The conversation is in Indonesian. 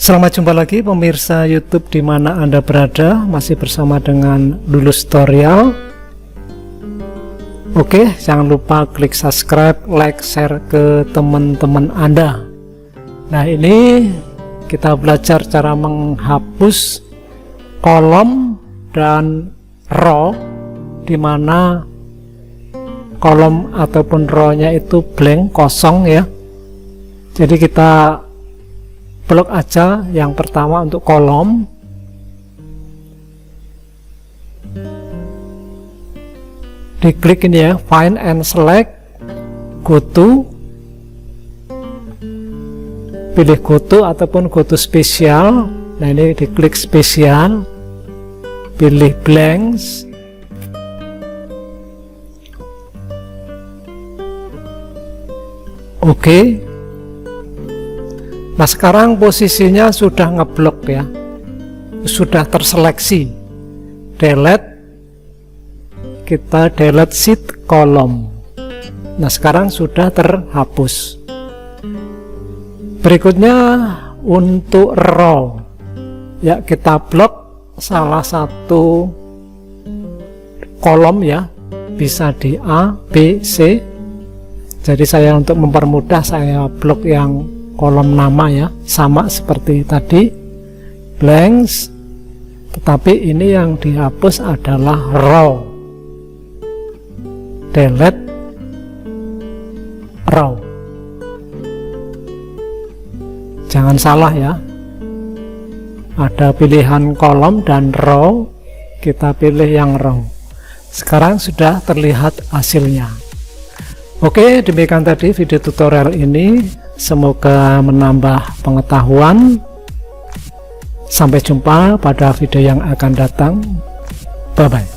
Selamat jumpa lagi pemirsa YouTube di mana Anda berada, masih bersama dengan Lulus Tutorial. Oke, jangan lupa klik subscribe, like, share ke teman-teman Anda. Nah, ini kita belajar cara menghapus kolom dan row, di mana kolom ataupun row-nya itu blank, kosong ya. Jadi kita blok aja yang pertama untuk kolom. Diklik ini ya, find and select, go to, pilih go to ataupun go to spesial. Nah, ini diklik spesial, pilih blanks, oke. Nah, sekarang posisinya sudah ngeblok ya, sudah terseleksi. Delete, kita delete sheet kolom. Nah, sekarang sudah terhapus. Berikutnya untuk row ya, kita blok salah satu kolom ya, bisa di A, B, C. Jadi saya untuk mempermudah saya blok yang kolom nama ya, sama seperti tadi, blanks, tetapi ini yang dihapus adalah row. Delete row, jangan salah ya, ada pilihan kolom dan row, kita pilih yang row. Sekarang sudah terlihat hasilnya. Oke, demikian tadi video tutorial ini, semoga menambah pengetahuan. Sampai jumpa pada video yang akan datang. Bye bye.